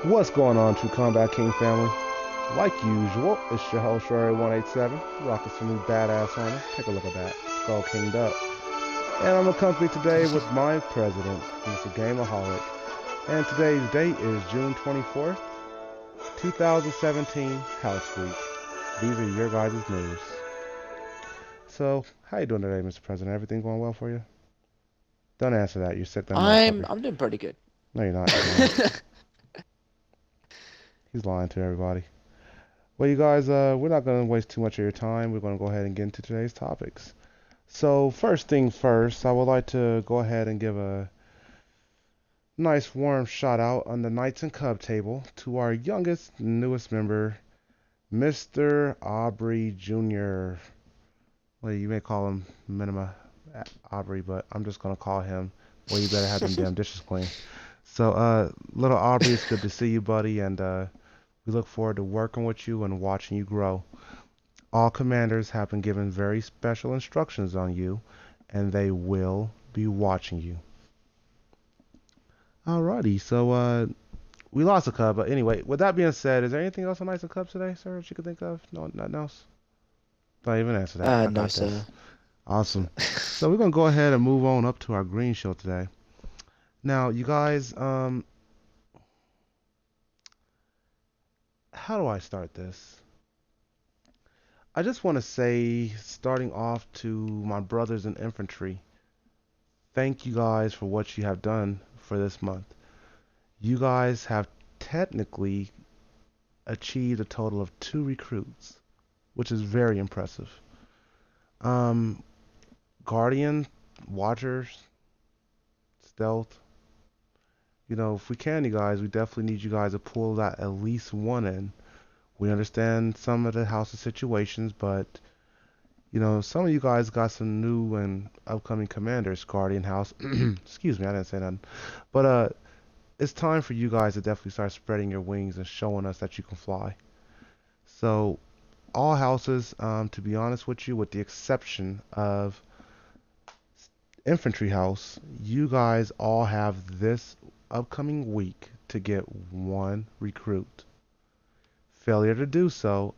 What's going on, True Combat King family? Like usual, it's your host, Rory187, rocking some new badass armor. Take a look at that. Skull Kinged up. And I'm accompanied today with my president, Mr. Gameaholic. And today's date is June 24th, 2017, House Week. These are your guys' news. So, how you doing today, Mr. President? Everything going well for you? Don't answer that. You're sick, that I'm motherfucker. I'm doing pretty good. No, you're not. You're lying. He's lying to everybody. Well, you guys, we're not going to waste too much of your time. We're going to go ahead and get into today's topics. So, first thing first, I would like to go ahead and give a nice warm shout out on the Knights and Cub table to our youngest, newest member, Mr. Aubrey Jr. Well, you may call him Minima Aubrey, but I'm just going to call him. Boy, you better have them damn dishes clean. So, little Aubrey, it's good to see you, buddy, and we look forward to working with you and watching you grow. All commanders have been given very special instructions on you, and they will be watching you. Alrighty, so we lost a cub, but anyway, with that being said, is there anything else on Knights and Cubs today, sir, that you could think of? No, nothing else? Don't even answer that. I No, got sir. this. Awesome. So we're gonna go ahead and move on up to our green show today. Now, you guys, how do I start this? I just want to say, starting off to my brothers in infantry, thank you guys for what you have done for this month. You guys have technically achieved a total of 2 recruits, which is very impressive. Um, Guardian, Watchers, Stealth. If we can, you guys, we definitely need you guys to pull that at least one in. We understand some of the house's situations, but some of you guys got some new and upcoming commanders, Guardian House. Excuse me, I didn't say nothing. But it's time for you guys to definitely start spreading your wings and showing us that you can fly. So, all houses, to be honest with you, with the exception of Infantry House, you guys all have this upcoming week to get 1 recruit. Failure to do so,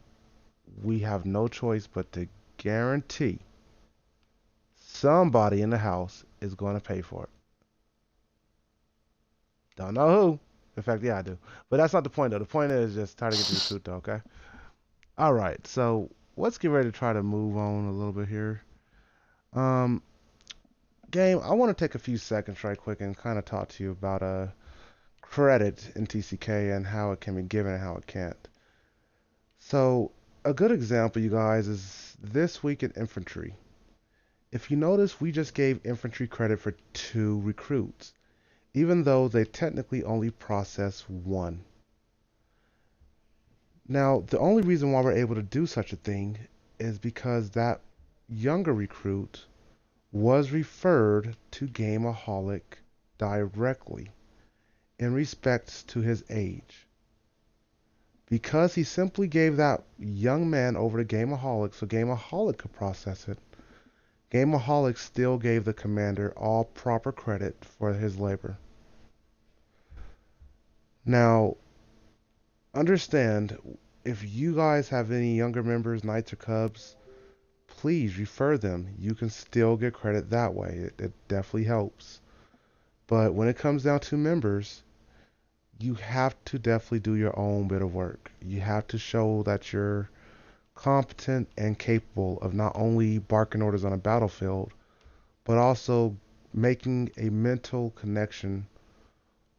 we have no choice but to guarantee somebody in the house is going to pay for it. Don't know who. In fact, yeah, I do. But that's not the point, though. The point is just try to get the recruit, though, okay? All right, so let's get ready to try to move on a little bit here. Um, Game, I want to take a few seconds right quick and kind of talk to you about credit in TCK and how it can be given and how it can't. So, a good example, you guys, is this week in infantry. If you notice, we just gave infantry credit for 2 recruits, even though they technically only process 1. Now, the only reason why we're able to do such a thing is because that younger recruit was referred to Gameaholic directly in respect to his age. Because he simply gave that young man over to Gameaholic so Gameaholic could process it, Gameaholic still gave the commander all proper credit for his labor. Now, understand, if you guys have any younger members, Knights or Cubs, please refer them. You can still get credit that way. It definitely helps. But when it comes down to members, you have to definitely do your own bit of work. You have to show that you're competent and capable of not only barking orders on a battlefield, but also making a mental connection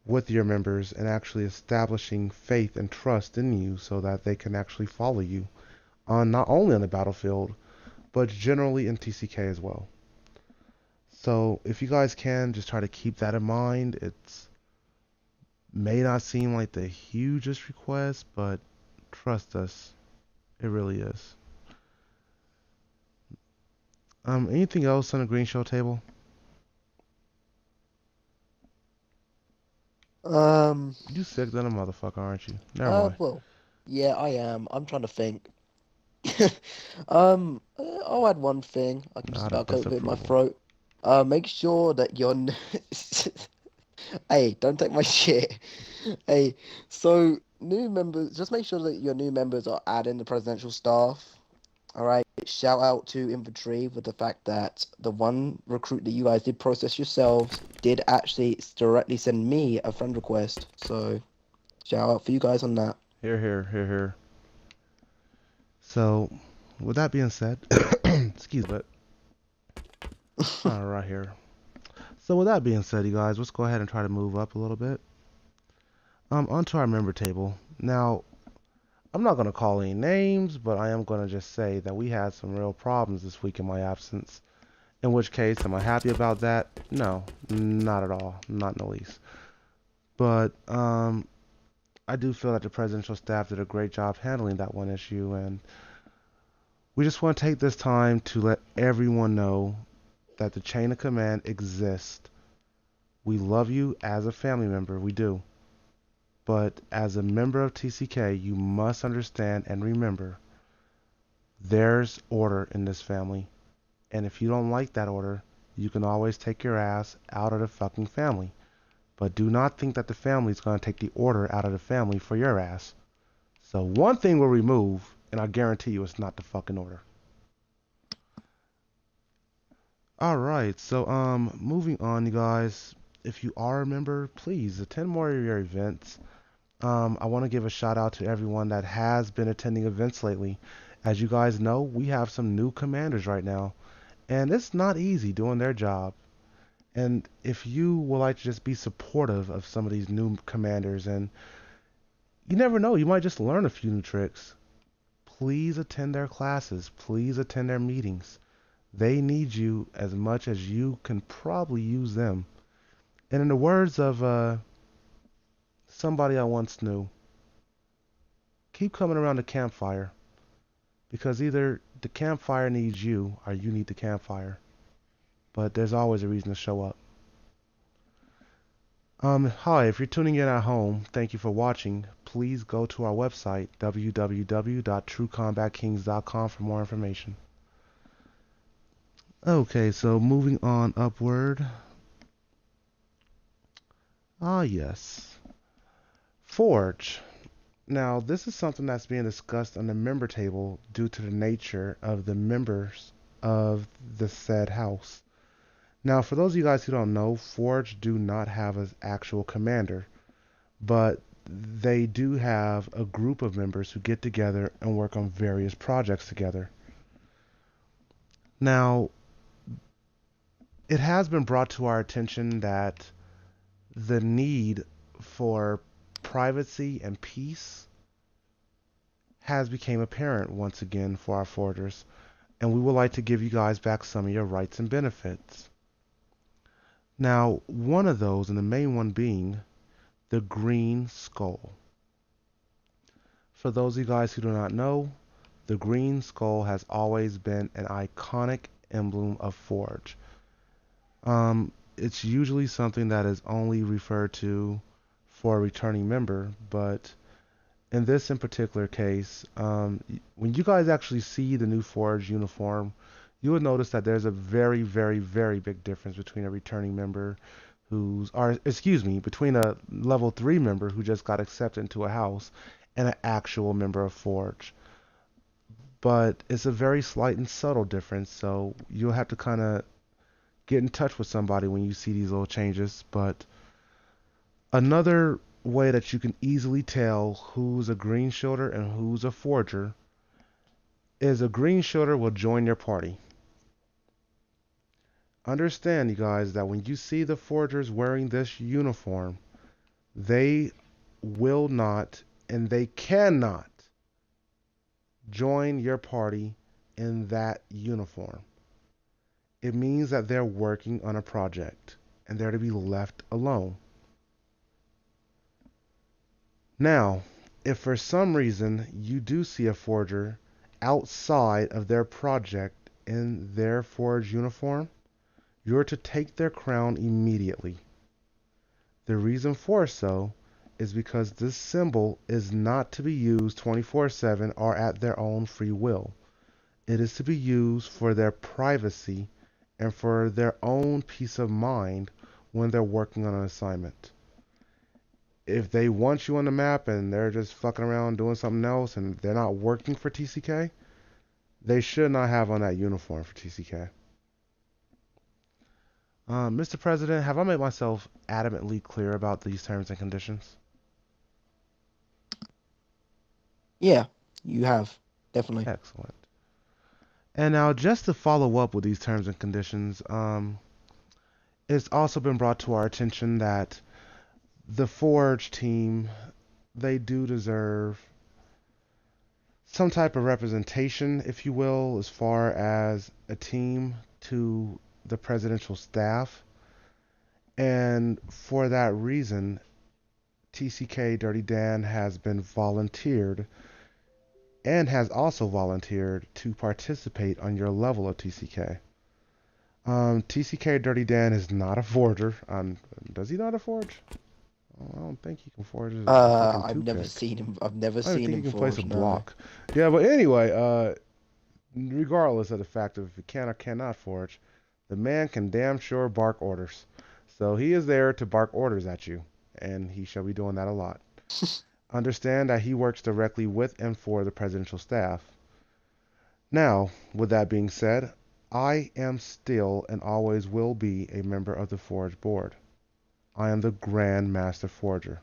with your members and actually establishing faith and trust in you so that they can actually follow you on not only on the battlefield, but generally in TCK as well. So if you guys can just try to keep that in mind, it's may not seem like the hugest request, but trust us, it really is. Anything else on the green show table? Um, You sick than a motherfucker, aren't you? Never mind. well, yeah, I am. I'm trying to think. I'll add one thing. I can just Not a about cope with my disapproval. throat. Make sure that your Hey, don't take my shit. Hey, so new members, just make sure that your new members are adding the presidential staff. All right. Shout out to infantry with the fact that the one recruit that you guys did process yourselves did actually directly send me a friend request. So shout out for you guys on that. Here, here, here, here. So, with that being said, excuse me. All right, here. So, with that being said, you guys, let's go ahead and try to move up a little bit. Onto our member table. Now, I'm not going to call any names, but I am going to just say that we had some real problems this week in my absence. In which case, am I happy about that? No, not at all. Not in the least. But I do feel that the presidential staff did a great job handling that one issue, and we just want to take this time to let everyone know that the chain of command exists. We love you as a family member, we do. But as a member of TCK, you must understand and remember there's order in this family. And if you don't like that order, you can always take your ass out of the fucking family. But do not think that the family is going to take the order out of the family for your ass. So one thing will remove, and I guarantee you it's not the fucking order. Alright, so moving on you guys. If you are a member, please attend more of your events. I want to give a shout out to everyone that has been attending events lately. As you guys know, we have some new commanders right now, and it's not easy doing their job. And if you would like to just be supportive of some of these new commanders, and you never know, you might just learn a few new tricks, please attend their classes, please attend their meetings. They need you as much as you can probably use them. And in the words of somebody I once knew, keep coming around the campfire because either the campfire needs you or you need the campfire. But there's always a reason to show up. Hi, if you're tuning in at home, thank you for watching. Please go to our website, www.truecombatkings.com for more information. Okay, so moving on upward. Ah, yes. Forge. Now, this is something that's being discussed on the member table due to the nature of the members of the said house. Now, for those of you guys who don't know, Forge do not have an actual commander, but they do have a group of members who get together and work on various projects together. Now, it has been brought to our attention that the need for privacy and peace has become apparent once again for our forgers, and we would like to give you guys back some of your rights and benefits. Now, one of those, and the main one being the green skull. For those of you guys who do not know, the green skull has always been an iconic emblem of Forge. It's usually something that is only referred to for a returning member, but in this in particular case, when you guys actually see the new Forge uniform, you will notice that there's a very, very, very big difference between a returning member between a level 3 member who just got accepted into a house and an actual member of Forge. But it's a very slight and subtle difference, so you'll have to kind of get in touch with somebody when you see these little changes. But another way that you can easily tell who's a green shoulder and who's a forger is a green shoulder will join your party. Understand, you guys, that when you see the forgers wearing this uniform, they will not and they cannot join your party in that uniform. It means that they're working on a project and they're to be left alone. Now, if for some reason you do see a forger outside of their project in their forge uniform, you're to take their crown immediately. The reason for so is because this symbol is not to be used 24/7 or at their own free will. It is to be used for their privacy and for their own peace of mind when they're working on an assignment. If they want you on the map and they're just fucking around doing something else and they're not working for TCK, they should not have on that uniform for TCK. Mr. President, have I made myself adamantly clear about these terms and conditions? Yeah, you have. Definitely. Excellent. And now, just to follow up with these terms and conditions, it's also been brought to our attention that the Forge team, they do deserve some type of representation, if you will, as far as a team to the presidential staff. And for that reason, TCK Dirty Dan has been volunteered and has also volunteered to participate on your level of TCK. TCK Dirty Dan is not a forger. Does he not a forge? Oh, I don't think he can forge a fucking I've never toothpick. seen him. I've never I don't even seen think he him can place a forge. No. block. Yeah, but anyway, regardless of the fact of if he can or cannot forge, the man can damn sure bark orders. So he is there to bark orders at you, and he shall be doing that a lot. Understand that he works directly with and for the presidential staff. Now, with that being said, I am still and always will be a member of the Forge Board. I am the Grand Master Forger.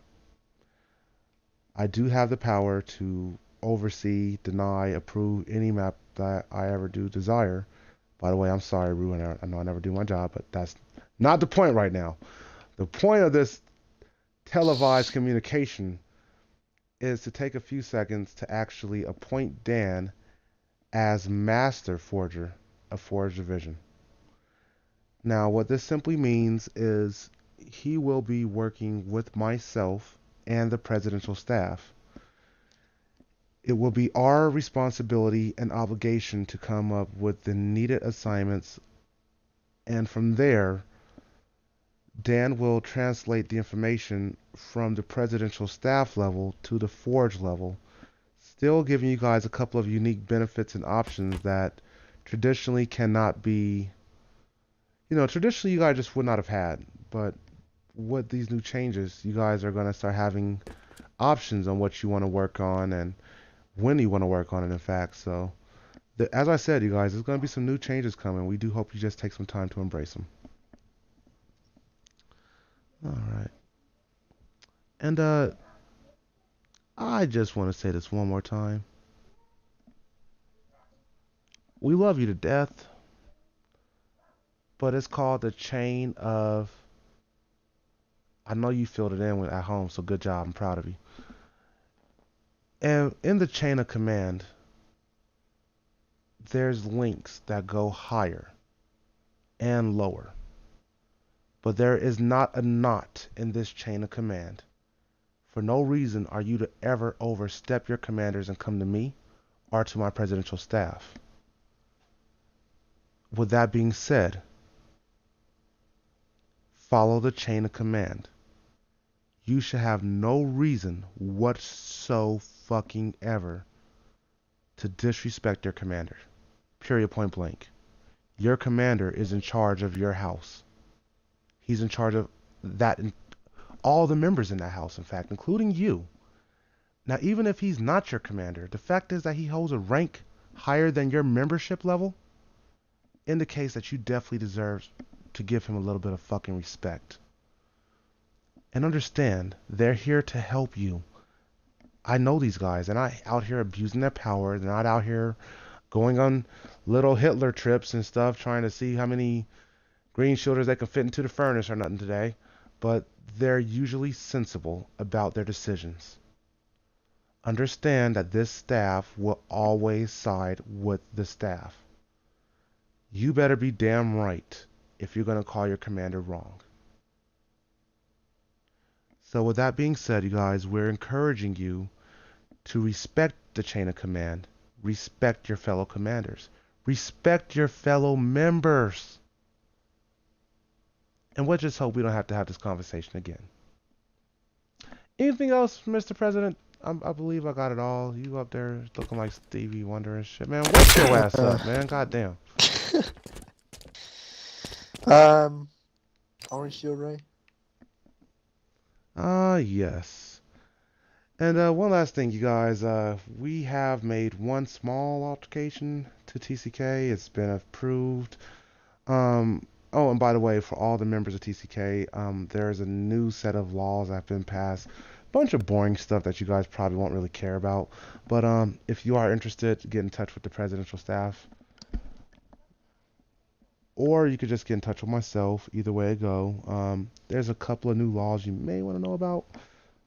I do have the power to oversee, deny, approve any map that I ever do desire. By the way, I'm sorry, Rue, and I know I never do my job, but that's not the point right now. The point of this televised communication is to take a few seconds to actually appoint Dan as Master Forger of Forge Division. Now, what this simply means is he will be working with myself and the presidential staff. It will be our responsibility and obligation to come up with the needed assignments, and from there, Dan will translate the information from the presidential staff level to the Forge level, still giving you guys a couple of unique benefits and options that traditionally cannot be, traditionally you guys just would not have had. But with these new changes, you guys are going to start having options on what you want to work on and when you want to work on it, in fact. So, as I said, you guys, there's going to be some new changes coming. We do hope you just take some time to embrace them. All right. And I just want to say this one more time. We love you to death, but it's called the chain of. I know you filled it in at home, so good job. I'm proud of you. And in the chain of command, there's links that go higher and lower. But there is not a knot in this chain of command. For no reason are you to ever overstep your commanders and come to me or to my presidential staff. With that being said, follow the chain of command. You should have no reason whatso fucking ever to disrespect your commander. Period, point blank. Your commander is in charge of your house. He's in charge of that, all the members in that house, in fact, including you. Now, even if he's not your commander, the fact is that he holds a rank higher than your membership level indicates that you definitely deserve to give him a little bit of fucking respect. And understand, they're here to help you. I know these guys. They're not out here abusing their power. They're not out here going on little Hitler trips and stuff, trying to see how many green shoulders they can fit into the furnace or nothing today. But they're usually sensible about their decisions. Understand that this staff will always side with the staff. You better be damn right if you're going to call your commander wrong. So with that being said, you guys, we're encouraging you to respect the chain of command. Respect your fellow commanders. Respect your fellow members. And we'll just hope we don't have to have this conversation again. Anything else, Mr. President? I believe I got it all. You up there looking like Stevie Wonder and shit. Man, wake your ass Uh, up, man. Goddamn. um, Orange Shield Ray? Yes. And one last thing, you guys. We have made one small altercation to TCK. It's been approved. Oh, and by the way, for all the members of TCK, there's a new set of laws that have been passed. Bunch of boring stuff that you guys probably won't really care about. But if you are interested, get in touch with the presidential staff, or you could just get in touch with myself. Either way it go. There's a couple of new laws you may want to know about.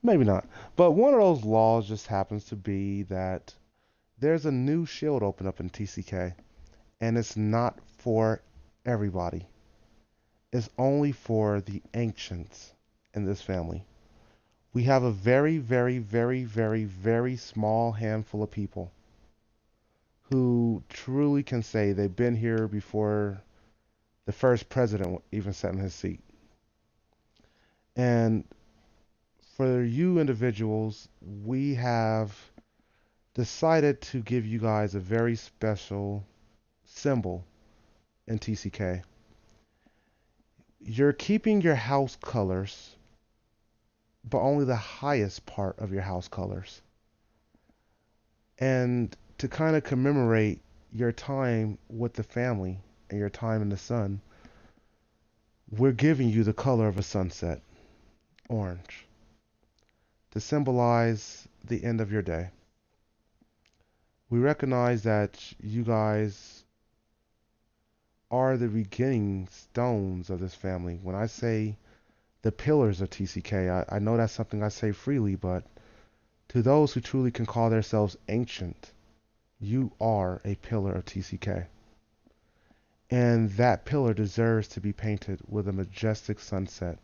Maybe not. But one of those laws just happens to be that there's a new shield open up in TCK, and it's not for everybody. It's only for the ancients in this family. We have a very, very, very, very, very small handful of people who truly can say they've been here before the first president even sat in his seat. And for you individuals, we have decided to give you guys a very special symbol in TCK. You're keeping your house colors, but only the highest part of your house colors. And to kind of commemorate your time with the family and your time in the sun, we're giving you the color of a sunset, orange, to symbolize the end of your day. We recognize that you guys are the beginning stones of this family. When I say the pillars of TCK, I know that's something I say freely, but to those who truly can call themselves ancient, you are a pillar of TCK. And that pillar deserves to be painted with a majestic sunset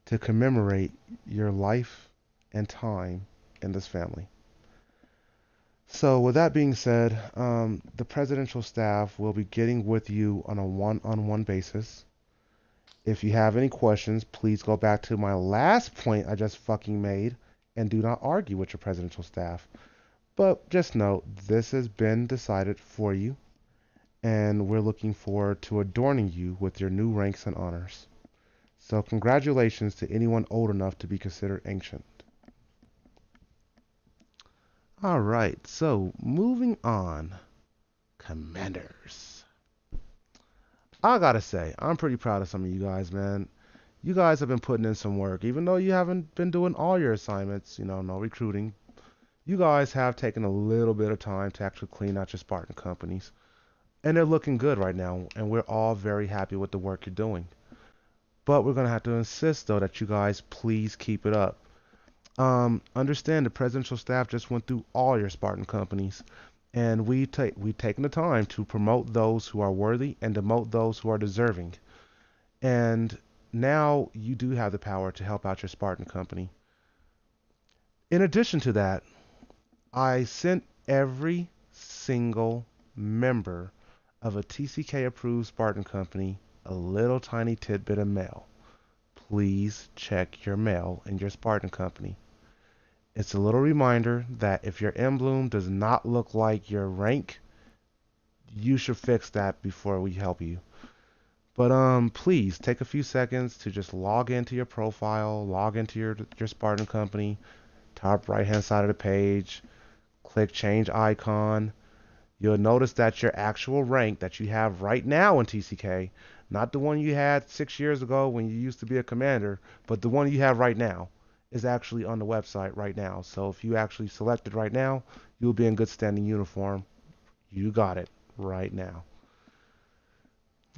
to commemorate your life and time in this family. So, with that being said, the presidential staff will be getting with you on a one-on-one basis. If you have any questions, please go back to my last point I just fucking made and do not argue with your presidential staff. But just note, this has been decided for you, and we're looking forward to adorning you with your new ranks and honors. So, congratulations to anyone old enough to be considered ancient. All right, so moving on. Commanders. I gotta say, I'm pretty proud of some of you guys, man. You guys have been putting in some work, even though you haven't been doing all your assignments, no recruiting. You guys have taken a little bit of time to actually clean out your Spartan companies. And they're looking good right now, and we're all very happy with the work you're doing. But we're gonna have to insist, though, that you guys please keep it up. Understand the presidential staff just went through all your Spartan companies, and we've taken the time to promote those who are worthy and demote those who are deserving. And now you do have the power to help out your Spartan company. In addition to that, I sent every single member of a TCK approved Spartan company a little tiny tidbit of mail. Please check your mail in your Spartan company. It's a little reminder that if your emblem does not look like your rank, you should fix that before we help you. But please take a few seconds to just log into your profile, log into your Spartan company, top right hand side of the page, click change icon. You'll notice that your actual rank that you have right now in TCK, not the one you had 6 years ago when you used to be a commander, but the one you have right now, is actually on the website right now. So if you actually select it right now, you'll be in good standing uniform. You got it right now.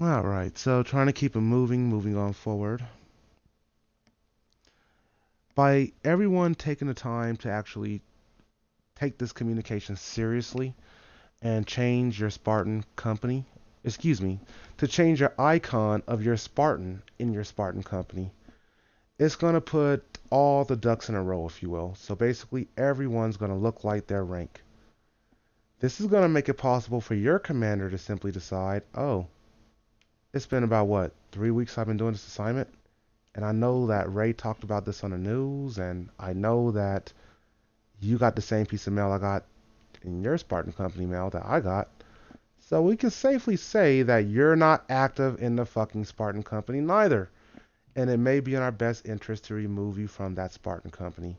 All right, so trying to keep it moving on forward. By everyone taking the time to actually take this communication seriously and change your Spartan company, excuse me, to change your icon of your Spartan in your Spartan company, it's going to put all the ducks in a row, if you will. So basically, everyone's going to look like their rank. This is going to make it possible for your commander to simply decide, oh, it's been about what, 3 weeks I've been doing this assignment, and I know that Ray talked about this on the news, and I know that you got the same piece of mail I got in your Spartan company mail that I got. So we can safely say that you're not active in the fucking Spartan company neither. and it may be in our best interest to remove you from that Spartan company.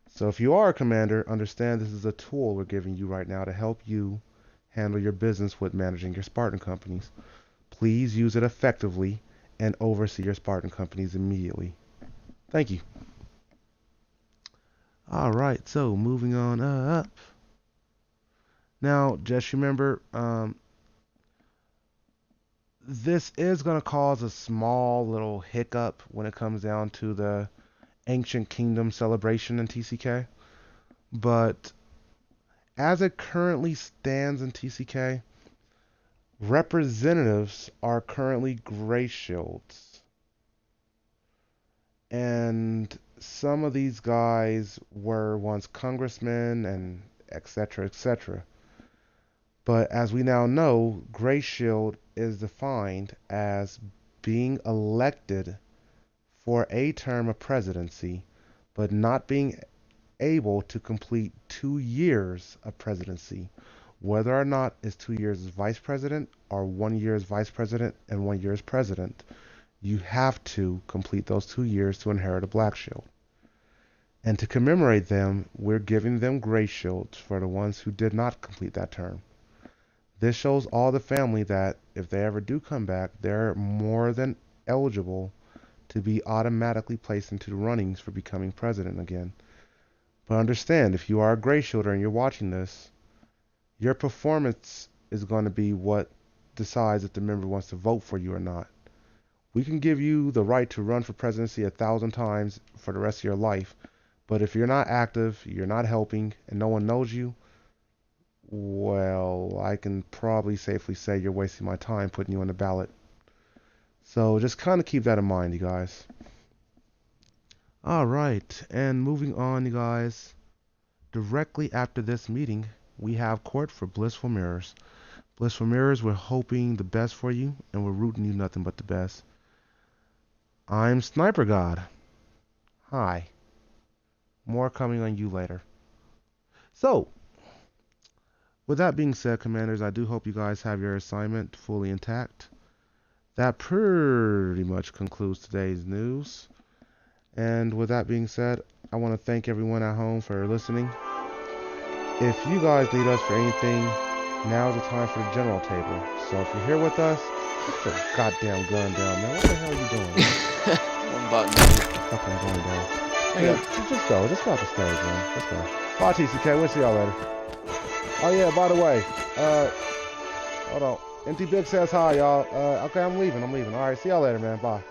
So if you are a commander, understand this is a tool we're giving you right now to help you handle your business with managing your Spartan companies. Please use it effectively and oversee your Spartan companies immediately. Thank you. All right, so moving on up. Now, just remember, this is going to cause a small little hiccup when it comes down to the Ancient Kingdom celebration in TCK. But as it currently stands in TCK, representatives are currently Gray Shields. And some of these guys were once congressmen and etc. etc. But as we now know, Gray Shield is defined as being elected for a term of presidency, but not being able to complete 2 years of presidency, whether or not it's 2 years as vice president or 1 year as vice president and 1 year as president. You have to complete those 2 years to inherit a black shield. And to commemorate them, we're giving them gray shields for the ones who did not complete that term. This shows all the family that if they ever do come back, they're more than eligible to be automatically placed into the runnings for becoming president again. But understand, if you are a gray shielder and you're watching this, your performance is going to be what decides if the member wants to vote for you or not. We can give you the right to run for presidency 1,000 times for the rest of your life, but if you're not active, you're not helping, and no one knows you, well, I can probably safely say you're wasting my time putting you on the ballot. So just kind of keep that in mind, you guys. All right, and moving on, you guys. Directly after this meeting, we have court for Blissful Mirrors. Blissful Mirrors, we're hoping the best for you, and we're rooting you nothing but the best. I'm Sniper God. Hi. More coming on you later. So, with that being said, Commanders, I do hope you guys have your assignment fully intact. That pretty much concludes today's news. And with that being said, I want to thank everyone at home for listening. If you guys need us for anything, now is the time for the general table. So if you're here with us, put your goddamn gun down, man. What the hell are you doing? One button. Fucking gun down. Yeah, just go. Just go up the stairs, man. Let's go. Bye, TCK. We'll see y'all later. Oh yeah, by the way, hold on. Empty Big says hi, y'all. Okay, I'm leaving. All right, see y'all later, man. Bye.